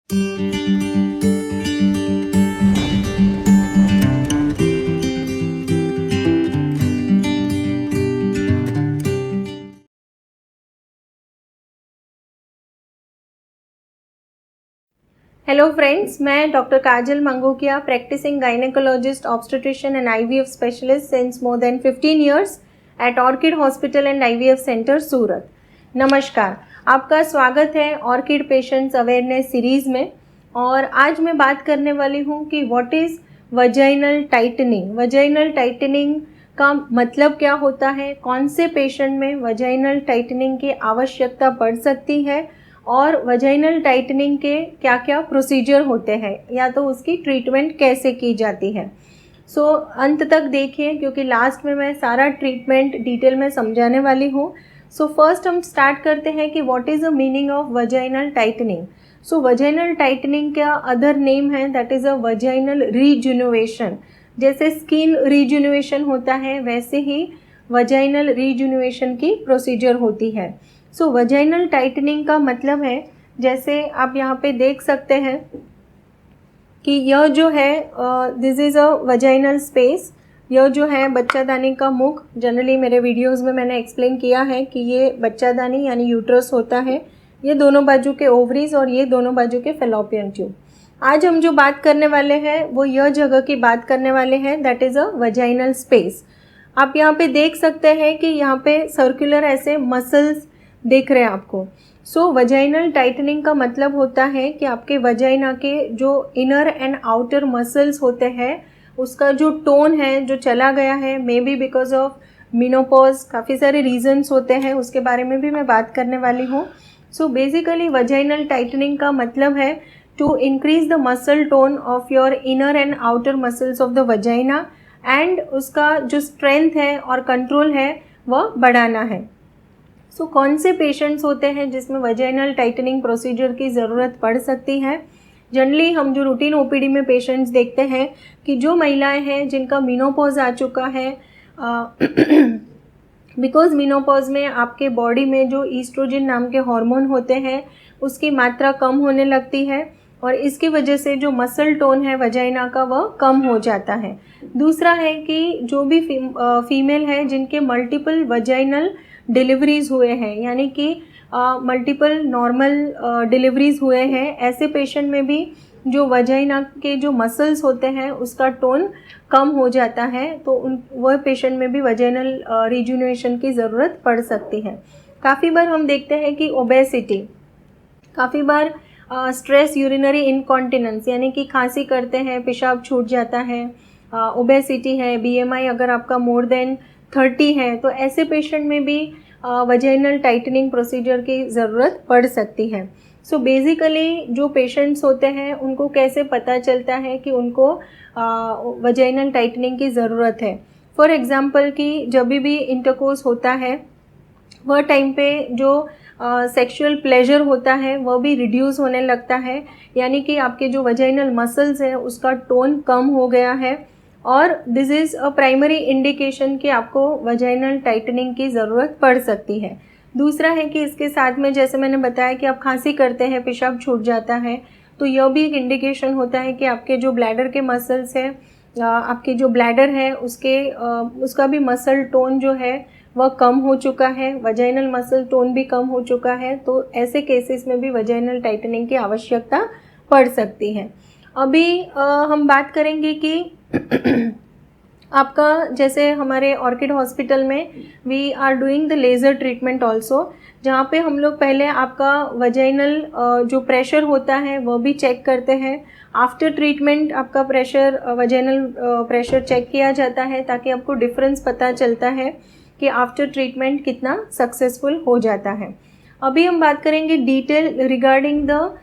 Hello friends, मैं doctor Kajal Mangukiya, practising gynaecologist, obstetrician and IVF specialist since more than 15 years at Orchid hospital and IVF centre Surat. नमस्कार, आपका स्वागत है orchid patients awareness series में। और आज मैं बात करने वाली हूँ कि what is vaginal tightening. Vaginal tightening का मतलब क्या होता है, कौन से पेशेंट में वजाइनल टाइटनिंग की आवश्यकता पड़ सकती है और वजाइनल टाइटनिंग के क्या क्या प्रोसीजर होते हैं या तो उसकी ट्रीटमेंट कैसे की जाती है। सो अंत तक देखिए, क्योंकि लास्ट में मैं सारा ट्रीटमेंट डिटेल में समझाने वाली हूँ। सो फर्स्ट हम स्टार्ट करते हैं कि what is the meaning of vaginal tightening. So vaginal tightening का अदर नेम है दैट इज़ अ वजाइनल रीजुनोवेशन। जैसे स्किन रीजुनोवेशन होता है वैसे ही वजाइनल रीजुनोवेशन की प्रोसीजर होती है। सो वजाइनल टाइटनिंग का मतलब है, जैसे आप यहाँ पे देख सकते हैं कि यह जो है this is a vaginal space. यह जो है बच्चादानी का मुख। जनरली मेरे वीडियोस में मैंने एक्सप्लेन किया है कि ये बच्चादानी यानी यूट्रस होता है, ये दोनों बाजू के ओवरीज और ये दोनों बाजू के फेलोपियन ट्यूब। आज हम जो बात करने वाले हैं वो यह जगह की बात करने वाले हैं that is a vaginal space. आप यहाँ पे देख सकते हैं कि यहाँ पे सर्कुलर ऐसे मसल्स देख रहे हैं आपको। सो वजाइनल टाइटनिंग का मतलब होता है कि आपके वजाइना के जो इनर एंड आउटर मसल्स होते हैं उसका जो टोन है जो चला गया है, may be because of menopause, काफ़ी सारे रीजंस होते हैं, उसके बारे में भी मैं बात करने वाली हूँ। सो बेसिकली वजाइनल टाइटनिंग का मतलब है to increase the muscle tone of your inner and outer muscles of the vagina and उसका जो स्ट्रेंथ है और कंट्रोल है वह बढ़ाना है। सो कौन से पेशेंट्स होते हैं जिसमें वजाइनल टाइटनिंग प्रोसीजर की ज़रूरत पड़ सकती है। जनरली हम जो रूटीन ओपीडी में पेशेंट्स देखते हैं कि जो महिलाएं हैं जिनका मेनोपॉज आ चुका है, बिकॉज मेनोपॉज में आपके बॉडी में जो ईस्ट्रोजन नाम के हार्मोन होते हैं उसकी मात्रा कम होने लगती है और इसकी वजह से जो मसल टोन है वजाइना का वह कम हो जाता है। दूसरा है कि जो भी फीमेल है जिनके मल्टीपल वजाइनल डिलीवरीज हुए हैं, यानी कि मल्टीपल नॉर्मल डिलीवरीज हुए हैं, ऐसे पेशेंट में भी जो वजाइना के जो मसल्स होते हैं उसका टोन कम हो जाता है, तो वह पेशेंट में भी वजाइनल रिजुनेशन की ज़रूरत पड़ सकती है। काफ़ी बार हम देखते हैं कि ओबेसिटी, काफ़ी बार स्ट्रेस यूरिनरी इनकॉन्टिनेंस यानी कि खांसी करते हैं, पेशाब छूट जाता है, ओबेसिटी है, बीएमआई अगर आपका मोर देन 30 है, तो ऐसे पेशेंट में भी वजाइनल टाइटनिंग प्रोसीजर की ज़रूरत पड़ सकती है। सो बेसिकली जो पेशेंट्स होते हैं उनको कैसे पता चलता है कि उनको वजाइनल टाइटनिंग की ज़रूरत है। फॉर एग्ज़ाम्पल कि जब भी इंटरकोर्स होता है वह टाइम पे जो सेक्सुअल प्लेजर होता है वह भी रिड्यूस होने लगता है, यानी कि आपके जो वजाइनल मसल्स हैं उसका टोन कम हो गया है और this is a primary indication कि आपको वजाइनल टाइटनिंग की ज़रूरत पड़ सकती है। दूसरा है कि इसके साथ में जैसे मैंने बताया कि आप खांसी करते हैं, पेशाब छूट जाता है, तो यह भी एक इंडिकेशन होता है कि आपके जो ब्लैडर के मसल्स हैं, आपके जो ब्लैडर है उसका भी मसल टोन जो है वह कम हो चुका है, वजाइनल मसल टोन भी कम हो चुका है, तो ऐसे केसेस में भी वजाइनल टाइटनिंग की आवश्यकता पड़ सकती है। अभी हम बात करेंगे कि आपका जैसे हमारे ऑर्किड हॉस्पिटल में we are doing the laser treatment also, जहाँ पे हम लोग पहले आपका वजाइनल जो प्रेशर होता है वह भी चेक करते हैं। आफ्टर ट्रीटमेंट आपका प्रेशर, वजाइनल प्रेशर चेक किया जाता है ताकि आपको डिफरेंस पता चलता है कि आफ्टर ट्रीटमेंट कितना सक्सेसफुल हो जाता है। अभी हम बात करेंगे detail regarding the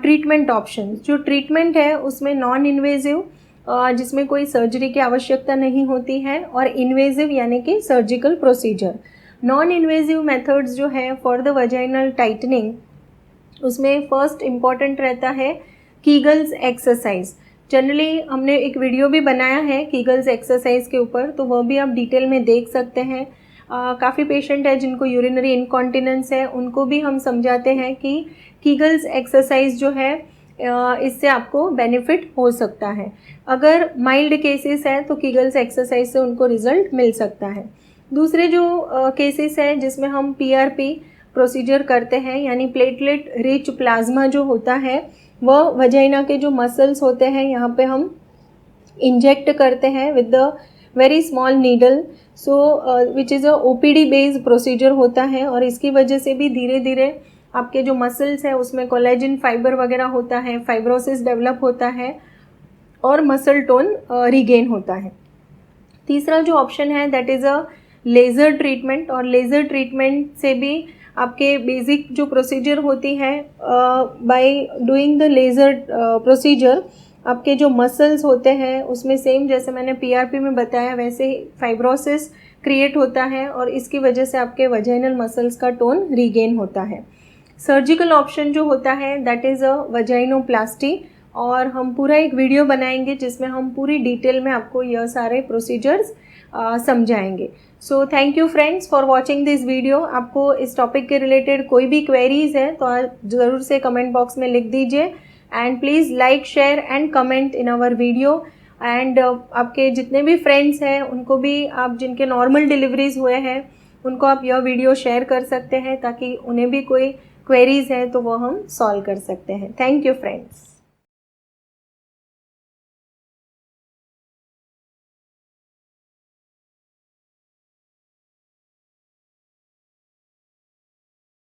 treatment option. जो ट्रीटमेंट है उसमें नॉन इन्वेजिव, जिसमें कोई सर्जरी की आवश्यकता नहीं होती है, और इन्वेजिव यानी कि surgical procedure. Non invasive methods जो है फॉर द वजाइनल टाइटनिंग, उसमें फर्स्ट इम्पॉर्टेंट रहता है कीगल्स एक्सरसाइज। जनरली हमने एक वीडियो भी बनाया है कीगल्स एक्सरसाइज के ऊपर, तो वह भी आप डिटेल में देख सकते हैं। काफ़ी पेशेंट है जिनको यूरिनरी इनकॉन्टिनेंस है, उनको भी हम समझाते हैं कि कीगल्स एक्सरसाइज जो है इससे आपको बेनिफिट हो सकता है। अगर माइल्ड केसेस हैं तो कीगल्स एक्सरसाइज से उनको रिजल्ट मिल सकता है। दूसरे जो केसेस हैं जिसमें हम PRP प्रोसीजर करते हैं, यानी प्लेटलेट रिच प्लाज्मा जो होता है वह वजाइना के जो मसल्स होते हैं यहाँ पे हम इंजेक्ट करते हैं with the very small needle, so which is a OPD based procedure होता है। और इसकी वजह से भी धीरे धीरे आपके जो मसल्स हैं उसमें कोलेजन फाइबर वगैरह होता है, फाइब्रोसिस डेवलप होता है और मसल टोन रिगेन होता है। तीसरा जो ऑप्शन है that is a laser treatment, और लेज़र ट्रीटमेंट से भी आपके बेसिक जो प्रोसीजर होती है by doing the laser procedure आपके जो मसल्स होते हैं उसमें सेम जैसे मैंने PRP में बताया वैसे ही फाइब्रोसिस क्रिएट होता है और इसकी वजह से आपके वजाइनल मसल्स का टोन रीगेन होता है। सर्जिकल ऑप्शन जो होता है दैट इज़ अ वजाइनोप्लास्टी, और हम पूरा एक वीडियो बनाएंगे जिसमें हम पूरी डिटेल में आपको यह सारे प्रोसीजर्स समझाएंगे। So thank you friends for watching this video. आपको इस टॉपिक के रिलेटेड कोई भी क्वेरीज है तो आप ज़रूर से कमेंट बॉक्स में लिख दीजिए, and please like share and comment in our video. And आपके जितने भी फ्रेंड्स हैं उनको भी आप जिनके नॉर्मल डिलीवरीज हुए हैं उनको आप यह वीडियो शेयर कर सकते हैं ताकि उन्हें भी कोई क्वेरीज हैं तो वो हम सॉल्व कर सकते हैं। Thank you friends.